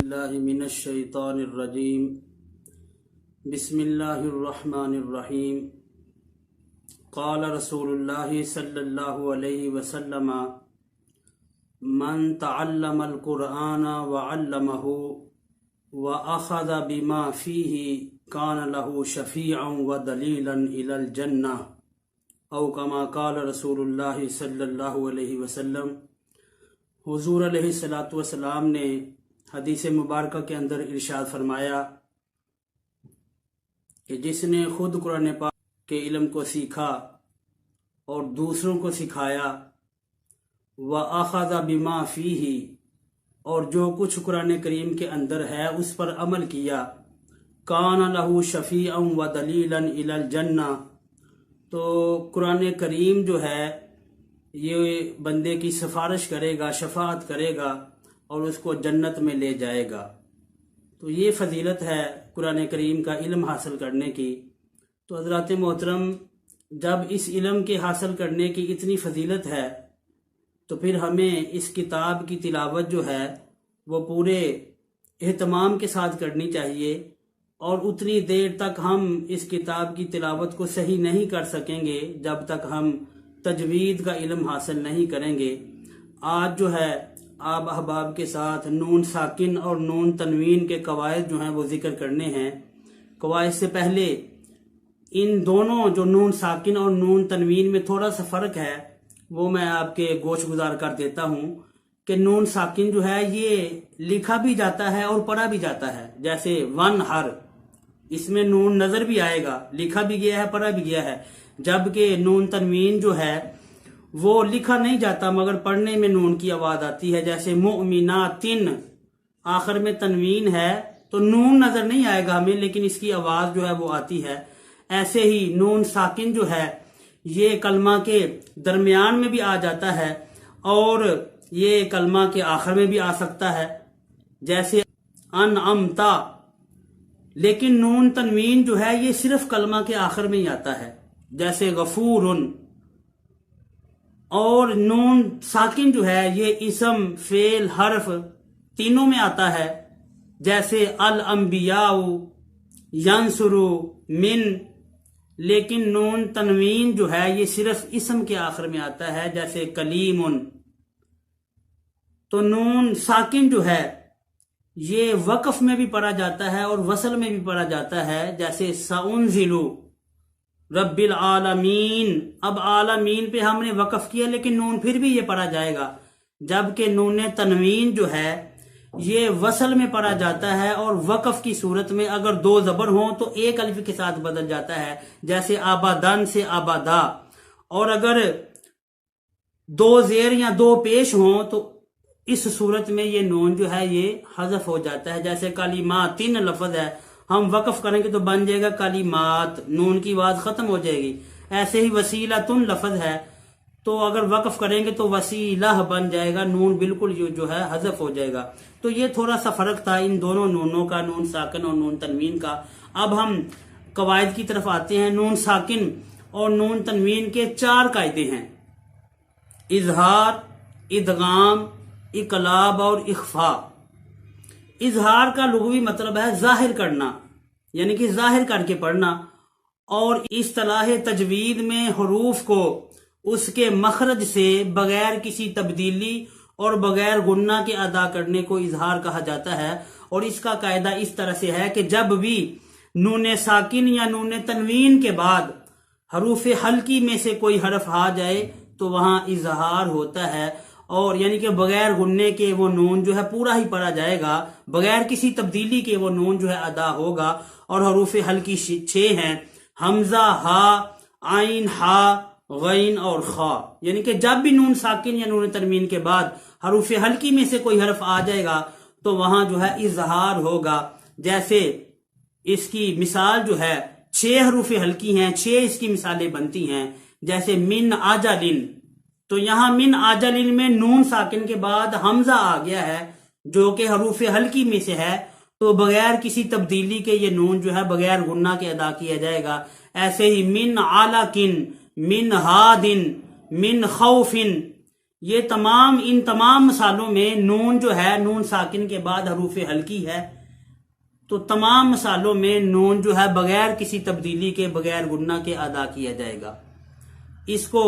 باللہ من الشیطان الرجیم بسم اللہ الرحمن الرحیم قال رسول اللہ صلی اللہ علیہ وسلم من تعلم القرآن وعلمہ وأخذ بما فیہ کان لہ شفیعا ودلیلا الی الجنہ او کما قال رسول اللہ صلی اللہ علیہ وسلم۔ حضور علیہ السلام نے حدیث مبارکہ کے اندر ارشاد فرمایا کہ جس نے خود قرآن پاک کے علم کو سیکھا اور دوسروں کو سکھایا، وَأَخَذَ بِمَا فِيهِ، اور جو کچھ قرآن کریم کے اندر ہے اس پر عمل کیا، كَانَ لَهُ شَفِيعًا وَدَلِيلًا إِلَى الْجَنَّةِ، تو قرآن کریم جو ہے یہ بندے کی سفارش کرے گا، شفاعت کرے گا اور اس کو جنت میں لے جائے گا۔ تو یہ فضیلت ہے قرآن کریم کا علم حاصل کرنے کی۔ تو حضرات محترم، جب اس علم کے حاصل کرنے کی اتنی فضیلت ہے تو پھر ہمیں اس کتاب کی تلاوت جو ہے وہ پورے اہتمام کے ساتھ کرنی چاہیے، اور اتنی دیر تک ہم اس کتاب کی تلاوت کو صحیح نہیں کر سکیں گے جب تک ہم تجوید کا علم حاصل نہیں کریں گے۔ آج جو ہے آپ احباب کے ساتھ نون ساکن اور نون تنوین کے قواعد جو ہیں وہ ذکر کرنے ہیں۔ قواعد سے پہلے ان دونوں جو نون ساکن اور نون تنوین میں تھوڑا سا فرق ہے وہ میں آپ کے گوش گزار کر دیتا ہوں کہ نون ساکن جو ہے یہ لکھا بھی جاتا ہے اور پڑھا بھی جاتا ہے، جیسے ون ہر، اس میں نون نظر بھی آئے گا، لکھا بھی گیا ہے پڑھا بھی گیا ہے، جبکہ نون تنوین جو ہے وہ لکھا نہیں جاتا مگر پڑھنے میں نون کی آواز آتی ہے، جیسے مؤمناتن، آخر میں تنوین ہے تو نون نظر نہیں آئے گا ہمیں لیکن اس کی آواز جو ہے وہ آتی ہے۔ ایسے ہی نون ساکن جو ہے یہ کلمہ کے درمیان میں بھی آ جاتا ہے اور یہ کلمہ کے آخر میں بھی آ سکتا ہے، جیسے انعمتا، لیکن نون تنوین جو ہے یہ صرف کلمہ کے آخر میں ہی آتا ہے، جیسے غفورن۔ اور نون ساکن جو ہے یہ اسم، فعل، حرف تینوں میں آتا ہے، جیسے الانبیاء، ینصر، من، لیکن نون تنوین جو ہے یہ صرف اسم کے آخر میں آتا ہے، جیسے کلیم۔ تو نون ساکن جو ہے یہ وقف میں بھی پڑھا جاتا ہے اور وصل میں بھی پڑھا جاتا ہے، جیسے سأنزل رب العالمین۔ اب عالمین پہ ہم نے وقف کیا لیکن نون پھر بھی یہ پڑھا جائے گا، جبکہ نون تنوین جو ہے یہ وصل میں پڑھا جاتا ہے اور وقف کی صورت میں اگر دو زبر ہوں تو ایک الف کے ساتھ بدل جاتا ہے، جیسے آبادن سے آبادا، اور اگر دو زیر یا دو پیش ہوں تو اس صورت میں یہ نون جو ہے یہ حذف ہو جاتا ہے، جیسے کلماتن لفظ ہے، ہم وقف کریں گے تو بن جائے گا کلمات، نون کی آواز ختم ہو جائے گی۔ ایسے ہی وسیلتن لفظ ہے تو اگر وقف کریں گے تو وسیلہ بن جائے گا، نون بالکل جو ہے حذف ہو جائے گا۔ تو یہ تھوڑا سا فرق تھا ان دونوں نونوں کا، نون ساکن اور نون تنوین کا۔ اب ہم قواعد کی طرف آتے ہیں۔ نون ساکن اور نون تنوین کے 4 قاعدے ہیں: اظہار، ادغام، اقلاب اور اخفاء۔ اظہار کا لغوی مطلب ہے ظاہر کرنا، یعنی کہ ظاہر کر کے پڑھنا، اور اصطلاح تجوید میں حروف کو اس کے مخرج سے بغیر کسی تبدیلی اور بغیر غنہ کے ادا کرنے کو اظہار کہا جاتا ہے۔ اور اس کا قاعدہ اس طرح سے ہے کہ جب بھی نون ساکن یا نون تنوین کے بعد حروف حلقی میں سے کوئی حرف آ جائے تو وہاں اظہار ہوتا ہے، اور یعنی کہ بغیر غننے کے وہ نون جو ہے پورا ہی پڑھا جائے گا، بغیر کسی تبدیلی کے وہ نون جو ہے ادا ہوگا۔ اور حروف حلقی 6 ہیں: حمزہ، ہا، عین، ہا، غین اور خا، یعنی کہ جب بھی نون ساکن یا نون تنوین کے بعد حروف حلقی میں سے کوئی حرف آ جائے گا تو وہاں جو ہے اظہار ہوگا۔ جیسے اس کی مثال جو ہے 6 حروف حلقی ہیں، 6 اس کی مثالیں بنتی ہیں، جیسے من آجلن، تو یہاں من آجلن میں نون ساکن کے بعد حمزہ آ گیا ہے جو کہ حروف حلقی میں سے ہے، تو بغیر کسی تبدیلی کے یہ نون جو ہے بغیر غنہ کے ادا کیا جائے گا۔ ایسے ہی من عالقن، من ہادن، من خوفن، یہ ان تمام مثالوں میں نون جو ہے نون ساکن کے بعد حروف ہلکی ہے، تو تمام مثالوں میں نون جو ہے بغیر کسی تبدیلی کے، بغیر گنہ کے ادا کیا جائے گا۔ اس کو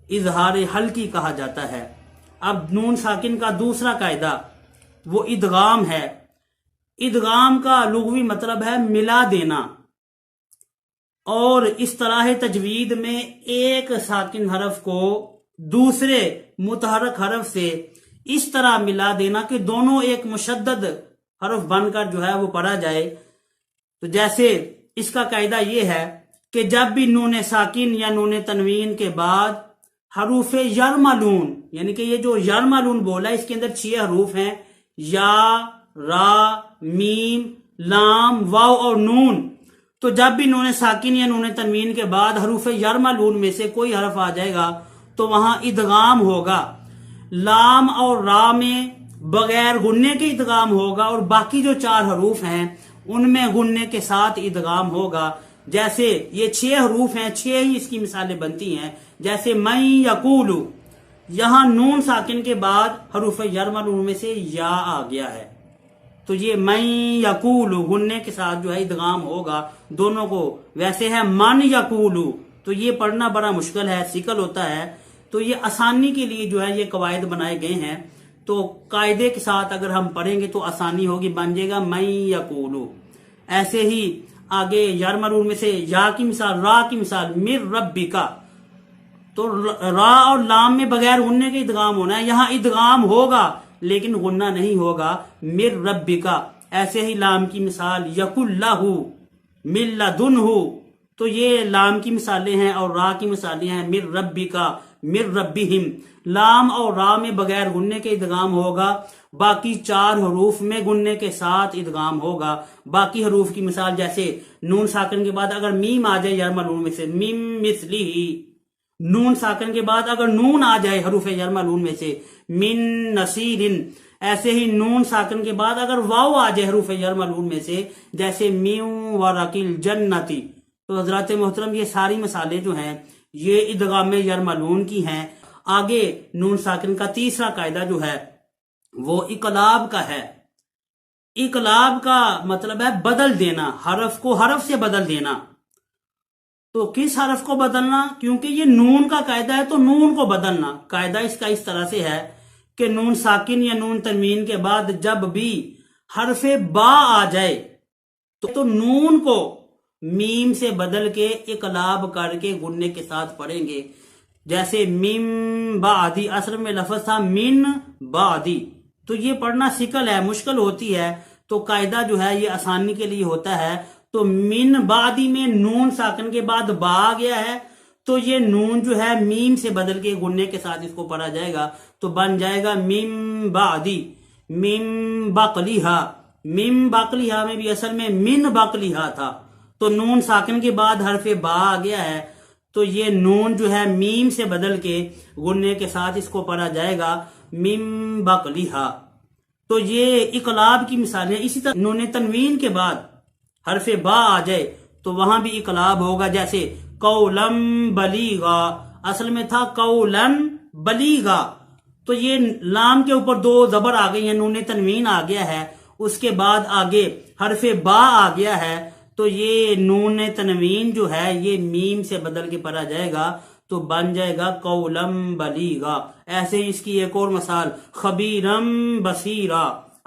اظہار ہلکی کہا جاتا ہے۔ اب نون ساکن کا دوسرا قاعدہ وہ ادغام ہے۔ ادغام کا لغوی مطلب ہے ملا دینا، اور اصطلاح تجوید میں ایک ساکن حرف کو دوسرے متحرک حرف سے اس طرح ملا دینا کہ دونوں ایک مشدد حرف بن کر جو ہے وہ پڑھا جائے۔ تو جیسے اس کا قاعدہ یہ ہے کہ جب بھی نون ساکن یا نون تنوین کے بعد حروف یرملون، یعنی کہ یہ جو یرملون بولا ہے اس کے اندر 6 حروف ہیں، یا، را، میم، لام، واو اور نون۔ تو جب بھی نون ساکن یا نون تنوین کے بعد حروف یرملون میں سے کوئی حرف آ جائے گا تو وہاں ادغام ہوگا۔ لام اور را میں بغیر غنے کے ادغام ہوگا، اور باقی جو 4 حروف ہیں ان میں غنے کے ساتھ ادغام ہوگا۔ جیسے یہ 6 حروف ہیں، 6 ہی اس کی مثالیں بنتی ہیں۔ جیسے من یقول، یہاں نون ساکن کے بعد حروف یرملون میں سے یا آ گیا ہے، تو یہ من یقول غنے کے ساتھ جو ہے ادغام ہوگا دونوں کو۔ ویسے ہے من یقول، تو یہ پڑھنا بڑا مشکل ہے، ثقل ہوتا ہے، تو یہ آسانی کے لیے جو ہے یہ قواعد بنائے گئے ہیں۔ تو قاعدے کے ساتھ اگر ہم پڑھیں گے تو آسانی ہوگی، بن جائے گا من یقول۔ ایسے ہی آگے یرملون میں سے یا کی مثال، را کی مثال، من ربکا، تو را اور لام میں بغیر غنے کے ادغام ہونا ہے، یہاں ادغام ہوگا لیکن غنہ نہیں ہوگا، من ربکا۔ ایسے ہی لام کی مثال یقل لہ، من لدنہ، تو یہ لام کی مثالیں ہیں، اور را کی مثالیں ہیں من ربکا، من ربہم۔ لام اور را میں بغیر غنے کے ادغام ہوگا، باقی 4 حروف میں غنے کے ساتھ ادغام ہوگا۔ باقی حروف کی مثال جیسے نون ساکن کے بعد اگر میم آ جائے یرملون میں سے، میم مثلی، نون ساکن کے بعد اگر نون آ جائے حروف یرملون میں سے، من نصیر۔ ایسے ہی نون ساکن کے بعد اگر واو آ جائے حروف یرملون میں سے، جیسے من ورقل جنتی۔ تو حضرات محترم یہ ساری مثالیں جو ہیں یہ ادغام یرملون کی ہیں۔ آگے نون ساکن کا تیسرا قاعدہ جو ہے وہ اقلاب کا ہے۔ اقلاب کا مطلب ہے بدل دینا، حرف کو حرف سے بدل دینا۔ تو کس حرف کو بدلنا؟ کیونکہ یہ نون کا قاعدہ ہے تو نون کو بدلنا۔ قاعدہ اس کا اس طرح سے ہے کہ نون ساکن یا نون تنوین کے بعد جب بھی حرف با آ جائے تو نون کو میم سے بدل کے اقلاب کر کے غنے کے ساتھ پڑھیں گے۔ جیسے من بعدی، اصل میں لفظ تھا من بعدی، تو یہ پڑھنا ثقل ہے، مشکل ہوتی ہے، تو قاعدہ جو ہے یہ آسانی کے لیے ہوتا ہے۔ تو من بعدی میں نون ساکن کے بعد با آ گیا ہے، تو یہ نون جو ہے میم سے بدل کے غنے کے ساتھ اس کو پڑھا جائے گا، تو بن جائے گا من بعدی، من بقلیہا۔ من بقلیہا میں بھی اصل میں من بقلیہا تھا، تو نون ساکن کے بعد حرف با آ گیا ہے، تو یہ نون جو ہے میم سے بدل کے غنے کے ساتھ اس کو پڑھا جائے گا من بقلیہا۔ تو یہ اقلاب کی مثالیں۔ اسی طرح نون تنوین کے بعد حرف با آ جائے تو وہاں بھی اقلاب ہوگا، جیسے قولم بلیغا، اصل میں تھا قولن بلیغا، تو یہ لام کے اوپر 2 زبر آ گئی ہیں، نون تنوین آ گیا ہے، اس کے بعد آگے حرف با آ گیا ہے، تو یہ نون تنوین جو ہے یہ میم سے بدل کے پڑھا جائے گا، تو بن جائے گا قولم بلیغا۔ ایسے ہی اس کی ایک اور مثال خبیرم بصیرا،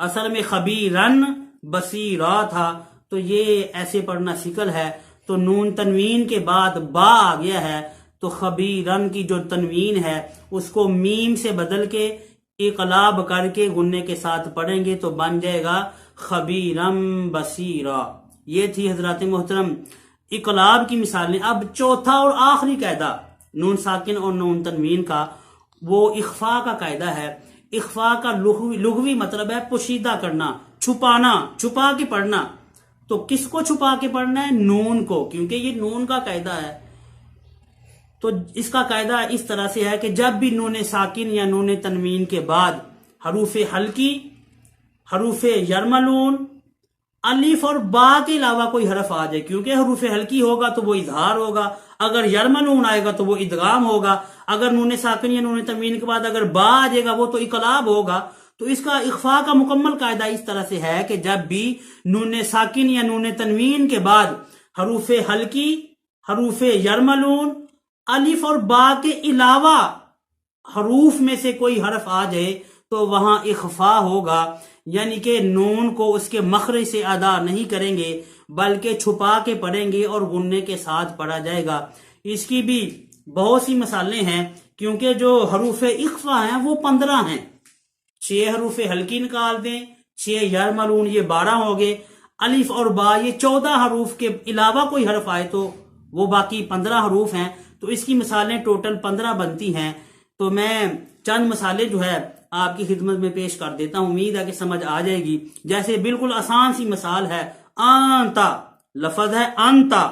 اصل میں خبیرن بصیرا تھا، تو یہ ایسے پڑھنا ثقل ہے، تو نون تنوین کے بعد با آ گیا ہے، تو خبیرن کی جو تنوین ہے اس کو میم سے بدل کے اقلاب کر کے غنے کے ساتھ پڑھیں گے تو بن جائے گا خبیرم بصیرا۔ یہ تھی حضرات محترم اقلاب کی مثالیں۔ اب چوتھا اور آخری قاعدہ نون ساکن اور نون تنوین کا وہ اخفاء کا قاعدہ ہے۔ اخفاء کا لغوی مطلب ہے پوشیدہ کرنا، چھپانا، چھپا کے پڑھنا۔ تو کس کو چھپا کے پڑھنا ہے؟ نون کو، کیونکہ یہ نون کا قاعدہ ہے۔ تو اس کا قاعدہ اس طرح سے ہے کہ جب بھی نون ساکن یا نون تنوین کے بعد حروف ہلکی، حروف یرملون، الف اور با کے علاوہ کوئی حرف آ جائے، کیونکہ حروف ہلکی ہوگا تو وہ اظہار ہوگا، اگر یرملون آئے گا تو وہ ادغام ہوگا، اگر نون ساکن یا نون تنوین کے بعد اگر با آ جائے گا وہ تو اقلاب ہوگا۔ تو اس کا اخفاء کا مکمل قاعدہ اس طرح سے ہے کہ جب بھی نون ساکن یا نون تنوین کے بعد حروف ہلکی، حروف یرملون، الف اور با کے علاوہ حروف میں سے کوئی حرف آ جائے تو وہاں اخفاء ہوگا، یعنی کہ نون کو اس کے مخرج سے ادا نہیں کریں گے بلکہ چھپا کے پڑھیں گے اور غننے کے ساتھ پڑھا جائے گا۔ اس کی بھی بہت سی مثالیں ہیں، کیونکہ جو حروف اخفاء ہیں وہ 15 ہیں۔ 6 حروف ہلکی نکال دیں، 6 یرملون یہ 12 ہو گئے، الف اور با یہ 14 حروف کے علاوہ کوئی حرف آئے تو وہ باقی 15 حروف ہیں، تو اس کی مثالیں ٹوٹل 15 بنتی ہیں۔ تو میں چند مثالیں جو ہے آپ کی خدمت میں پیش کر دیتا ہوں، امید ہے کہ سمجھ آ جائے گی۔ جیسے بالکل آسان سی مثال ہے، آنتا لفظ ہے، انتا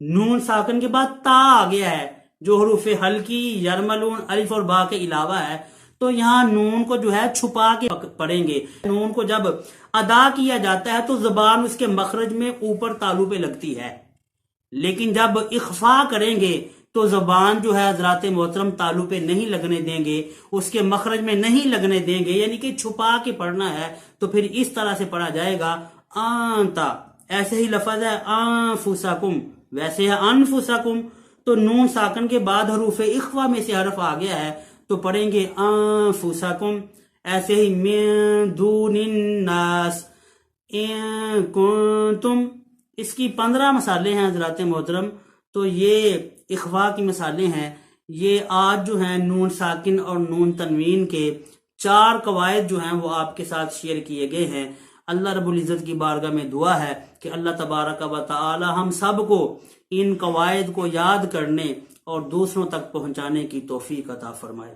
نون ساکن کے بعد تا آ گیا ہے جو حروف ہلکی، یرملون، الف اور با کے علاوہ ہے، تو یہاں نون کو جو ہے چھپا کے پڑھیں گے۔ نون کو جب ادا کیا جاتا ہے تو زبان اس کے مخرج میں اوپر تالو پہ لگتی ہے، لیکن جب اخفاء کریں گے تو زبان جو ہے حضرات محترم تالو پہ نہیں لگنے دیں گے، اس کے مخرج میں نہیں لگنے دیں گے، یعنی کہ چھپا کے پڑھنا ہے، تو پھر اس طرح سے پڑھا جائے گا آنتا۔ ایسے ہی لفظ ہے انفسکم، ویسے ہے انفسکم، تو نون ساکن کے بعد حروف اخفاء میں سے حرف آ گیا ہے تو پڑھیں گے انفسکم۔ ایسے ہی من دون الناس ان کنتم، اس کی 15 مثالیں ہیں حضرات محترم۔ تو یہ اخفاء کی مثالیں ہیں۔ یہ آج جو ہیں نون ساکن اور نون تنوین کے 4 قواعد جو ہیں وہ آپ کے ساتھ شیئر کیے گئے ہیں۔ اللہ رب العزت کی بارگاہ میں دعا ہے کہ اللہ تبارک و تعالی ہم سب کو ان قواعد کو یاد کرنے اور دوسروں تک پہنچانے کی توفیق عطا فرمائے۔